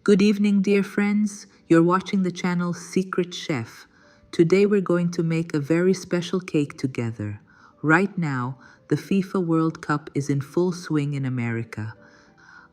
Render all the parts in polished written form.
Good evening, dear friends. You're watching the channel Secret Chef. Today we're going to make a very special cake together. Right now, the FIFA World Cup is in full swing in America.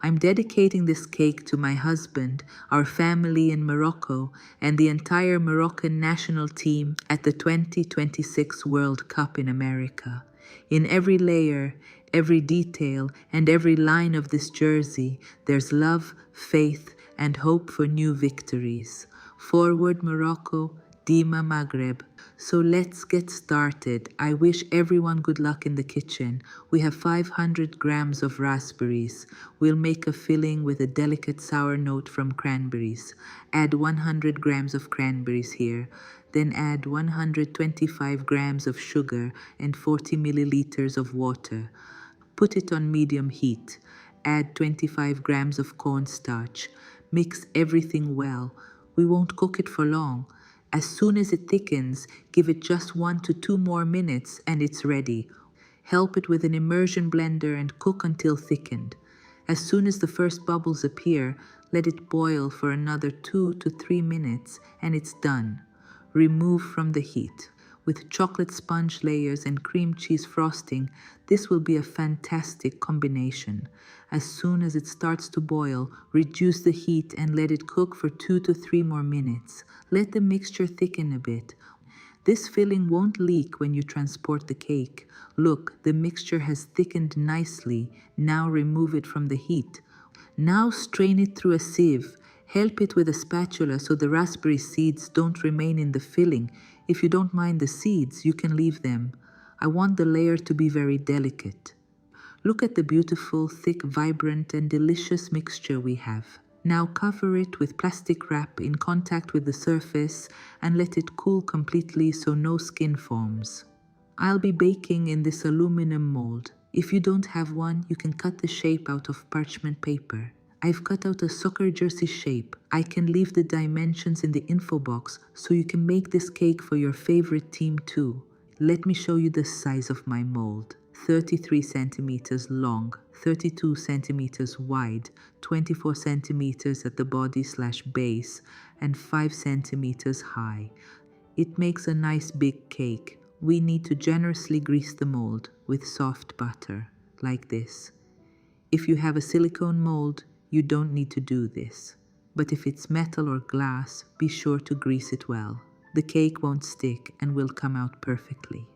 I'm dedicating this cake to my husband, our family in Morocco, and the entire Moroccan National Team at the 2026 World Cup in America. In every layer, every detail, and every line of this jersey, there's love, faith, and hope for new victories. Forward Morocco, Dima Maghrib. So let's get started. I wish everyone good luck in the kitchen. We have 500 grams of raspberries. We'll make a filling with a delicate sour note from cranberries. Add 100 grams of cranberries here. Then add 125 grams of sugar and 40 milliliters of water. Put it on medium heat. Add 25 grams of cornstarch. Mix everything well. We won't cook it for long. As soon as it thickens, give it just 1 to 2 more minutes and it's ready. Help it with an immersion blender and cook until thickened. As soon as the first bubbles appear, let it boil for another 2 to 3 minutes and it's done. Remove from the heat. With chocolate sponge layers and cream cheese frosting, this will be a fantastic combination. As soon as it starts to boil, reduce the heat and let it cook for 2 to 3 more minutes. Let the mixture thicken a bit. This filling won't leak when you transport the cake. Look, the mixture has thickened nicely. Now remove it from the heat. Now strain it through a sieve. Help it with a spatula so the raspberry seeds don't remain in the filling. If you don't mind the seeds, you can leave them. I want the layer to be very delicate. Look at the beautiful, thick, vibrant, and delicious mixture we have. Now cover it with plastic wrap in contact with the surface and let it cool completely so no skin forms. I'll be baking in this aluminum mold. If you don't have one, you can cut the shape out of parchment paper. I've cut out a soccer jersey shape. I can leave the dimensions in the info box so you can make this cake for your favorite team too. Let me show you the size of my mold. 33 centimeters long, 32 centimeters wide, 24 centimeters at the body/base, and 5 centimeters high. It makes a nice big cake. We need to generously grease the mold with soft butter, like this. If you have a silicone mold, you don't need to do this. But if it's metal or glass, be sure to grease it well. The cake won't stick and will come out perfectly.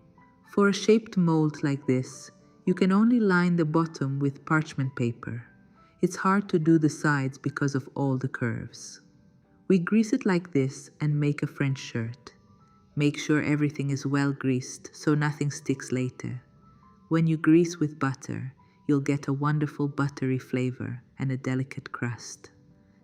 For a shaped mold like this, you can only line the bottom with parchment paper. It's hard to do the sides because of all the curves. We grease it like this and make a French shirt. Make sure everything is well greased so nothing sticks later. When you grease with butter, you'll get a wonderful buttery flavor and a delicate crust.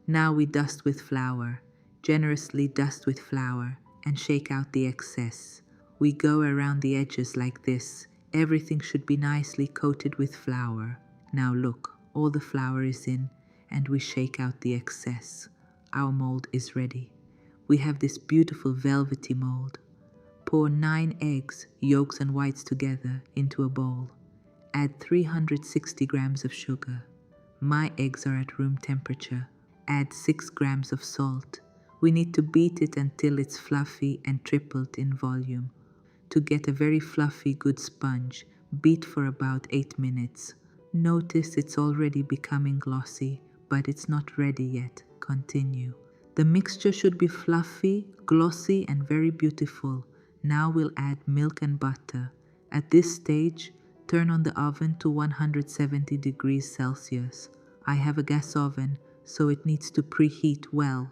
Now we dust with flour. Generously dust with flour and shake out the excess. We go around the edges like this. Everything should be nicely coated with flour. Now look, all the flour is in and we shake out the excess. Our mold is ready. We have this beautiful velvety mold. Pour 9 eggs, yolks and whites together, into a bowl. Add 360 grams of sugar. My eggs are at room temperature. Add 6 grams of salt. We need to beat it until it's fluffy and tripled in volume. To get a very fluffy, good sponge, beat for about 8 minutes. Notice it's already becoming glossy, but it's not ready yet. Continue. The mixture should be fluffy, glossy, and very beautiful. Now we'll add milk and butter. At this stage, turn on the oven to 170 degrees Celsius. I have a gas oven, so it needs to preheat well.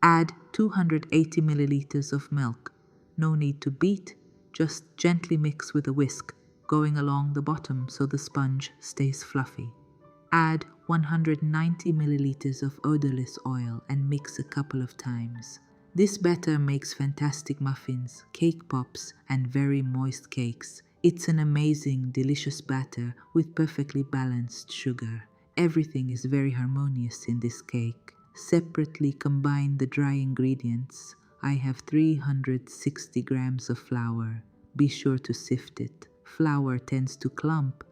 Add 280 milliliters of milk. No need to beat, just gently mix with a whisk, going along the bottom so the sponge stays fluffy. Add 190 milliliters of odorless oil and mix a couple of times. This batter makes fantastic muffins, cake pops, and very moist cakes. It's an amazing, delicious batter with perfectly balanced sugar. Everything is very harmonious in this cake. Separately combine the dry ingredients. I have 360 grams of flour. Be sure to sift it. Flour tends to clump,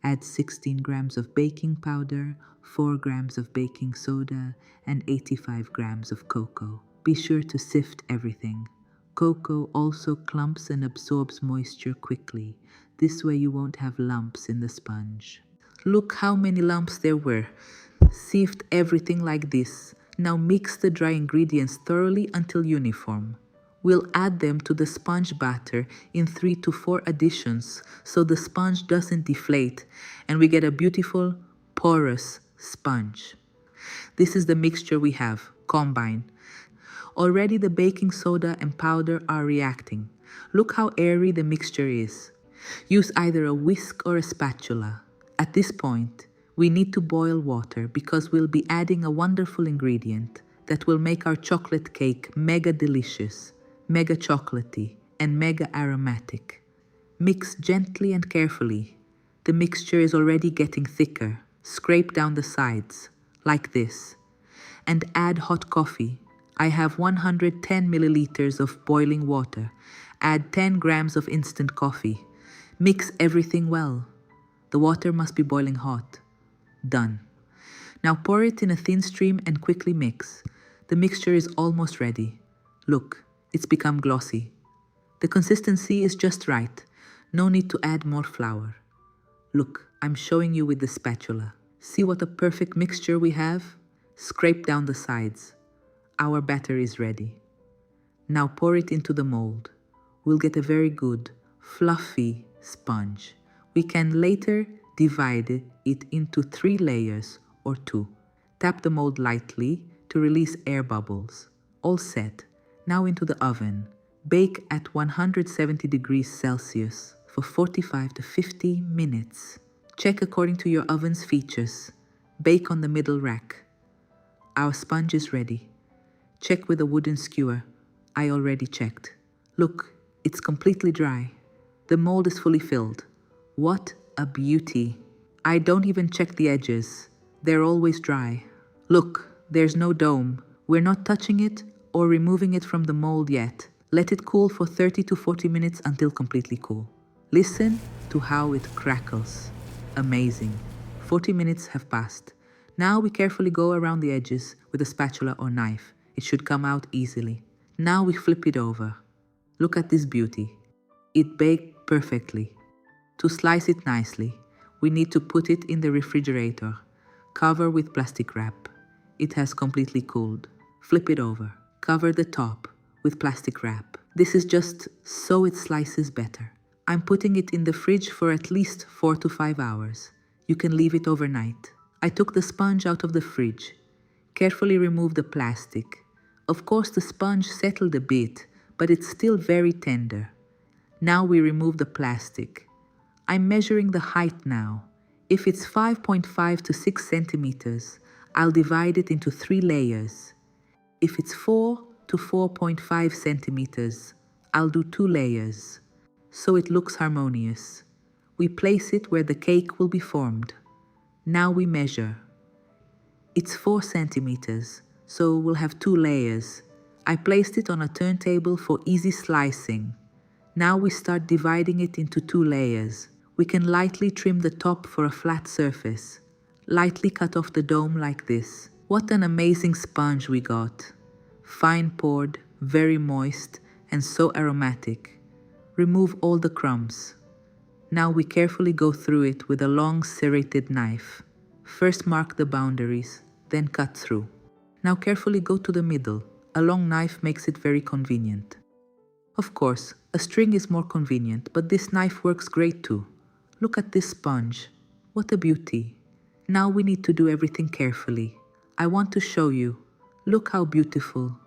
Add 16 grams of baking powder, 4 grams of baking soda, and 85 grams of cocoa. Be sure to sift everything. Cocoa also clumps and absorbs moisture quickly. This way you won't have lumps in the sponge. Look how many lumps there were. Sift everything like this. Now mix the dry ingredients thoroughly until uniform. We'll add them to the sponge batter in 3 to 4 additions so the sponge doesn't deflate and we get a beautiful, porous sponge. This is the mixture we have. Combine. Already the baking soda and powder are reacting. Look how airy the mixture is. Use either a whisk or a spatula. At this point, we need to boil water because we'll be adding a wonderful ingredient that will make our chocolate cake mega delicious, mega chocolatey, and mega aromatic. Mix gently and carefully. The mixture is already getting thicker. Scrape down the sides, like this. And add hot coffee. I have 110 milliliters of boiling water. Add 10 grams of instant coffee. Mix everything well. The water must be boiling hot. Done. Now pour it in a thin stream and quickly mix. The mixture is almost ready. Look, it's become glossy. The consistency is just right. No need to add more flour. Look, I'm showing you with the spatula. See what a perfect mixture we have? Scrape down the sides. Our batter is ready. Now pour it into the mold. We'll get a very good, fluffy sponge. We can later divide it into 3 layers or 2. Tap the mold lightly to release air bubbles. All set. Now into the oven. Bake at 170 degrees Celsius for 45 to 50 minutes. Check according to your oven's features. Bake on the middle rack. Our sponge is ready. Check with a wooden skewer. I already checked. Look, it's completely dry. The mold is fully filled. What a beauty. I don't even check the edges. They're always dry. Look, there's no dome. We're not touching it or removing it from the mold yet. Let it cool for 30 to 40 minutes until completely cool. Listen to how it crackles. Amazing. 40 minutes have passed. Now we carefully go around the edges with a spatula or knife. It should come out easily. Now we flip it over. Look at this beauty. It baked perfectly. To slice it nicely, we need to put it in the refrigerator. Cover with plastic wrap. It has completely cooled. Flip it over. Cover the top with plastic wrap. This is just so it slices better. I'm putting it in the fridge for at least 4 to 5 hours. You can leave it overnight. I took the sponge out of the fridge. Carefully remove the plastic. Of course, the sponge settled a bit, but it's still very tender. Now we remove the plastic. I'm measuring the height now. If it's 5.5 to 6 centimeters, I'll divide it into 3 layers. If it's 4 to 4.5 centimeters, I'll do 2 layers, so it looks harmonious. We place it where the cake will be formed. Now we measure. It's 4 centimeters, so we'll have 2 layers. I placed it on a turntable for easy slicing. Now we start dividing it into 2 layers. We can lightly trim the top for a flat surface. Lightly cut off the dome like this. What an amazing sponge we got. Fine poured, very moist, and so aromatic. Remove all the crumbs. Now we carefully go through it with a long serrated knife. First mark the boundaries, then cut through. Now carefully go to the middle. A long knife makes it very convenient. Of course, a string is more convenient, but this knife works great too. Look at this sponge. What a beauty. Now we need to do everything carefully. I want to show you. Look how beautiful,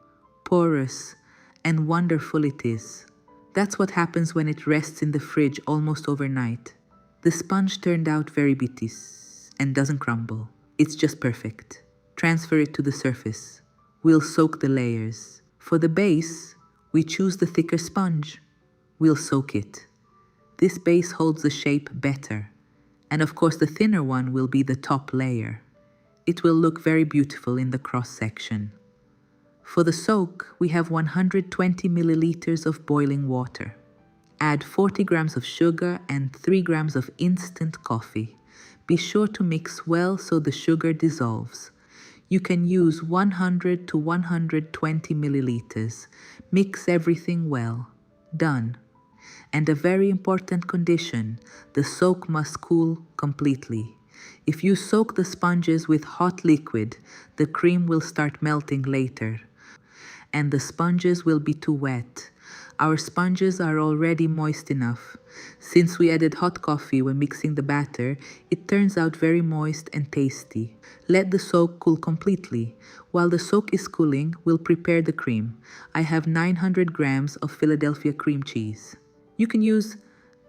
porous, and wonderful it is. That's what happens when it rests in the fridge almost overnight. The sponge turned out very bitis and doesn't crumble. It's just perfect. Transfer it to the surface. We'll soak the layers. For the base, we choose the thicker sponge. We'll soak it. This base holds the shape better. And of course the thinner one will be the top layer. It will look very beautiful in the cross section. For the soak, we have 120 milliliters of boiling water. Add 40 grams of sugar and 3 grams of instant coffee. Be sure to mix well so the sugar dissolves. You can use 100 to 120 milliliters. Mix everything well. Done. And a very important condition, the soak must cool completely. If you soak the sponges with hot liquid, the cream will start melting later, and the sponges will be too wet. Our sponges are already moist enough. Since we added hot coffee when mixing the batter, it turns out very moist and tasty. Let the soak cool completely. While the soak is cooling, we'll prepare the cream. I have 900 grams of Philadelphia cream cheese. You can use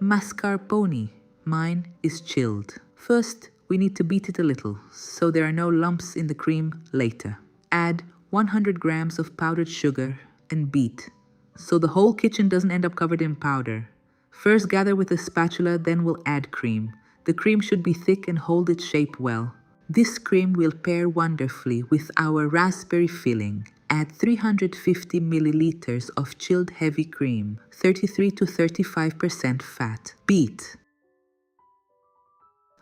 mascarpone. Mine is chilled. First, we need to beat it a little, so there are no lumps in the cream later. Add 100 grams of powdered sugar and beat, so the whole kitchen doesn't end up covered in powder. First gather with a spatula, then we'll add cream. The cream should be thick and hold its shape well. This cream will pair wonderfully with our raspberry filling. Add 350 milliliters of chilled heavy cream, 33 to 35% fat. Beat.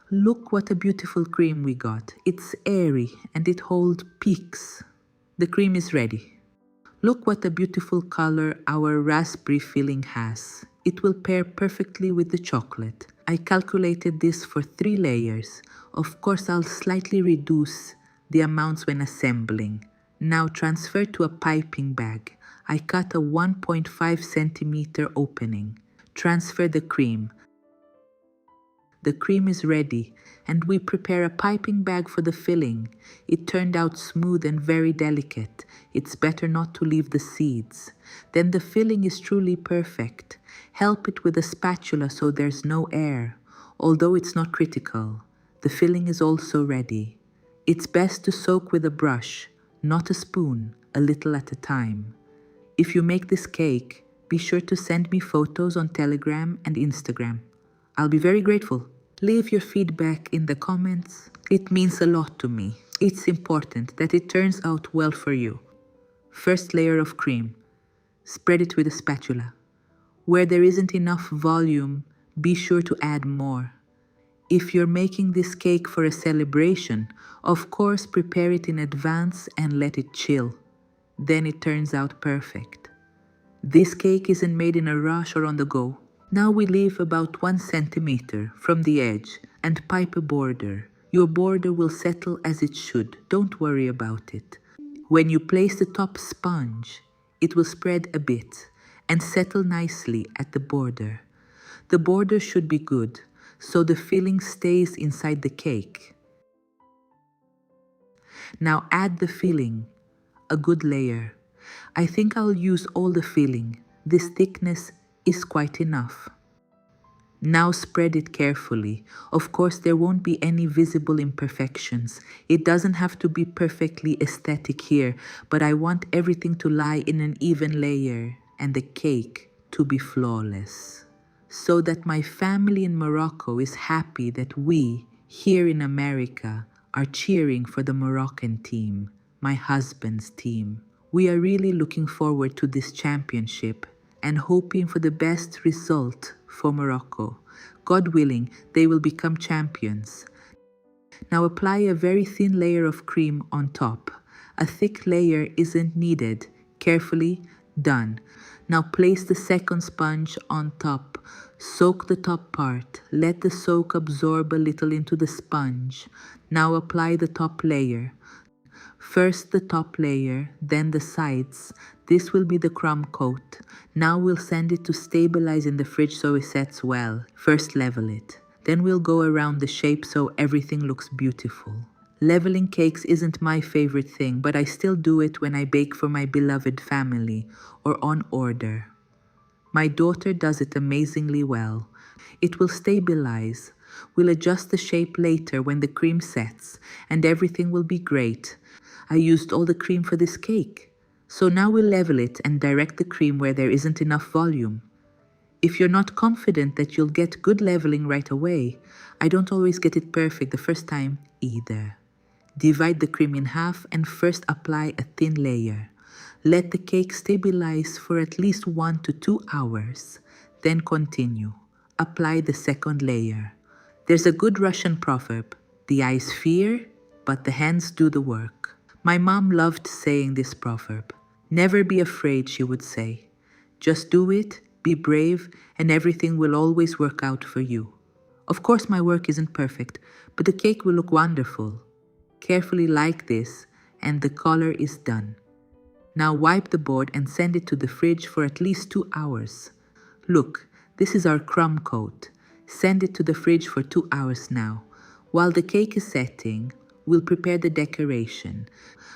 Look what a beautiful cream we got. It's airy and it holds peaks. The cream is ready. Look what a beautiful color our raspberry filling has. It will pair perfectly with the chocolate. I calculated this for 3 layers. Of course, I'll slightly reduce the amounts when assembling. Now transfer to a piping bag. I cut a 1.5 centimeter opening. Transfer the cream. The cream is ready, and we prepare a piping bag for the filling. It turned out smooth and very delicate. It's better not to leave the seeds. Then the filling is truly perfect. Help it with a spatula so there's no air. Although it's not critical, the filling is also ready. It's best to soak with a brush, not a spoon, a little at a time. If you make this cake, be sure to send me photos on Telegram and Instagram. I'll be very grateful. Leave your feedback in the comments. It means a lot to me. It's important that it turns out well for you. First layer of cream. Spread it with a spatula. Where there isn't enough volume, be sure to add more. If you're making this cake for a celebration, of course prepare it in advance and let it chill. Then it turns out perfect. This cake isn't made in a rush or on the go. Now we leave about 1 centimeter from the edge and pipe a border. Your border will settle as it should. Don't worry about it. When you place the top sponge, it will spread a bit and settle nicely at the border. The border should be good, so the filling stays inside the cake. Now add the filling, a good layer. I think I'll use all the filling. This thickness is quite enough. Now spread it carefully. Of course, there won't be any visible imperfections. It doesn't have to be perfectly aesthetic here, but I want everything to lie in an even layer and the cake to be flawless. So that my family in Morocco is happy that we, here in America, are cheering for the Moroccan team, my husband's team. We are really looking forward to this championship and hoping for the best result for Morocco. God willing, they will become champions. Now apply a very thin layer of cream on top. A thick layer isn't needed. Carefully done. Now place the second sponge on top. Soak the top part. Let the soak absorb a little into the sponge. Now apply the top layer. First the top layer, then the sides. This will be the crumb coat. Now we'll send it to stabilize in the fridge so it sets well. First level it. Then we'll go around the shape so everything looks beautiful. Leveling cakes isn't my favorite thing, but I still do it when I bake for my beloved family or on order. My daughter does it amazingly well. It will stabilize. We'll adjust the shape later when the cream sets, and everything will be great. I used all the cream for this cake. So now we'll level it and direct the cream where there isn't enough volume. If you're not confident that you'll get good leveling right away, I don't always get it perfect the first time either. Divide the cream in half and first apply a thin layer. Let the cake stabilize for at least 1 to 2 hours. Then continue. Apply the second layer. There's a good Russian proverb: the eyes fear, but the hands do the work. My mom loved saying this proverb. Never be afraid, she would say. Just do it, be brave, and everything will always work out for you. Of course, my work isn't perfect, but the cake will look wonderful. Carefully like this, and the color is done. Now wipe the board and send it to the fridge for at least 2 hours. Look, this is our crumb coat. Send it to the fridge for 2 hours now. While the cake is setting, we'll prepare the decoration.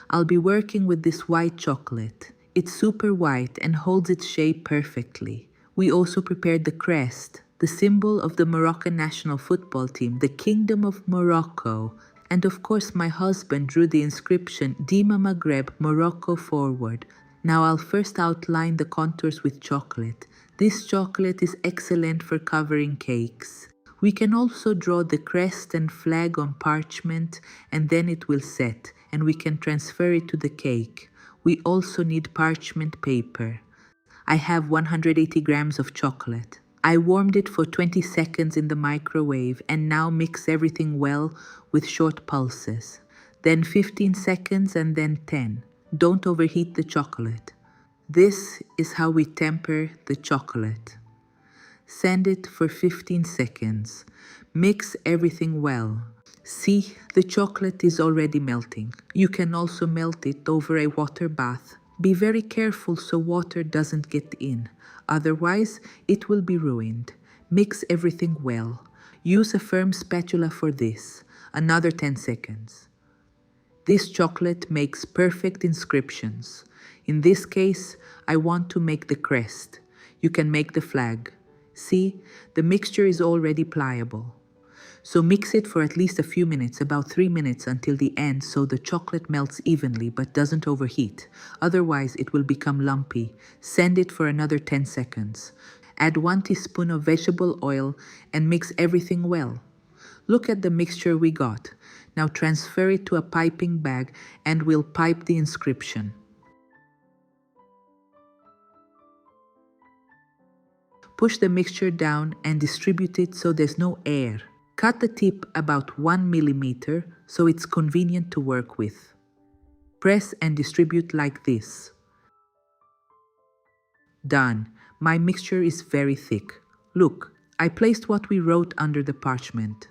I'll be working with this white chocolate. It's super white and holds its shape perfectly. We also prepared the crest, the symbol of the Moroccan National Football Team, the Kingdom of Morocco. And of course, my husband drew the inscription, Dima Maghrib, Morocco forward. Now I'll first outline the contours with chocolate. This chocolate is excellent for covering cakes. We can also draw the crest and flag on parchment, and then it will set, and we can transfer it to the cake. We also need parchment paper. I have 180 grams of chocolate. I warmed it for 20 seconds in the microwave and now mix everything well with short pulses. Then 15 seconds and then 10. Don't overheat the chocolate. This is how we temper the chocolate. Send it for 15 seconds. Mix everything well. See, the chocolate is already melting. You can also melt it over a water bath. Be very careful so water doesn't get in. Otherwise, it will be ruined. Mix everything well. Use a firm spatula for this. Another 10 seconds. This chocolate makes perfect inscriptions. In this case, I want to make the crest. You can make the flag. See, the mixture is already pliable. So mix it for at least a few minutes, about 3 minutes until the end, so the chocolate melts evenly but doesn't overheat. Otherwise, it will become lumpy. Send it for another 10 seconds. Add 1 teaspoon of vegetable oil and mix everything well. Look at the mixture we got. Now transfer it to a piping bag and we'll pipe the inscription. Push the mixture down and distribute it so there's no air. Cut the tip about 1 millimeter so it's convenient to work with. Press and distribute like this. Done. My mixture is very thick. Look, I placed what we wrote under the parchment.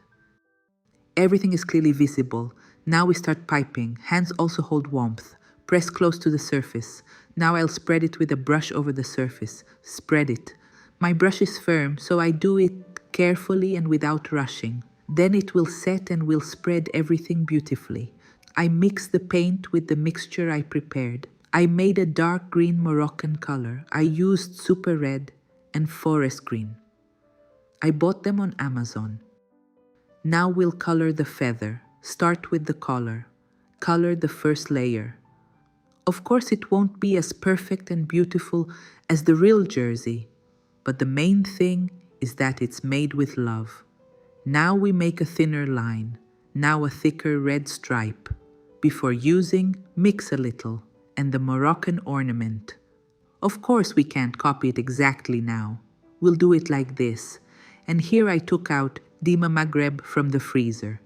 Everything is clearly visible. Now we start piping. Hands also hold warmth. Press close to the surface. Now I'll spread it with a brush over the surface. Spread it. My brush is firm, so I do it carefully and without rushing. Then it will set and will spread everything beautifully. I mix the paint with the mixture I prepared. I made a dark green Moroccan color. I used super red and forest green. I bought them on Amazon. Now we'll color the feather. Start with the collar. Color the first layer. Of course, it won't be as perfect and beautiful as the real jersey, but the main thing is that it's made with love. Now we make a thinner line, now a thicker red stripe. Before using, mix a little, and the Moroccan ornament. Of course we can't copy it exactly now. We'll do it like this. And here I took out Dima Maghrib from the freezer.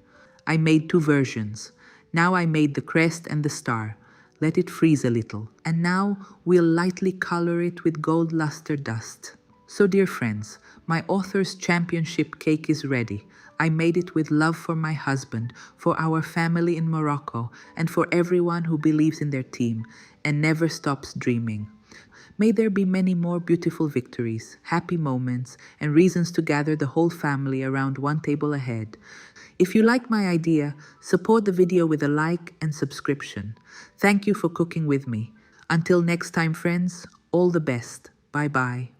I made 2 versions. Now I made the crest and the star. Let it freeze a little. And now we'll lightly color it with gold luster dust. So dear friends, my author's championship cake is ready. I made it with love for my husband, for our family in Morocco, and for everyone who believes in their team and never stops dreaming. May there be many more beautiful victories, happy moments, and reasons to gather the whole family around one table ahead. If you like my idea, support the video with a like and subscription. Thank you for cooking with me. Until next time, friends, all the best. Bye-bye.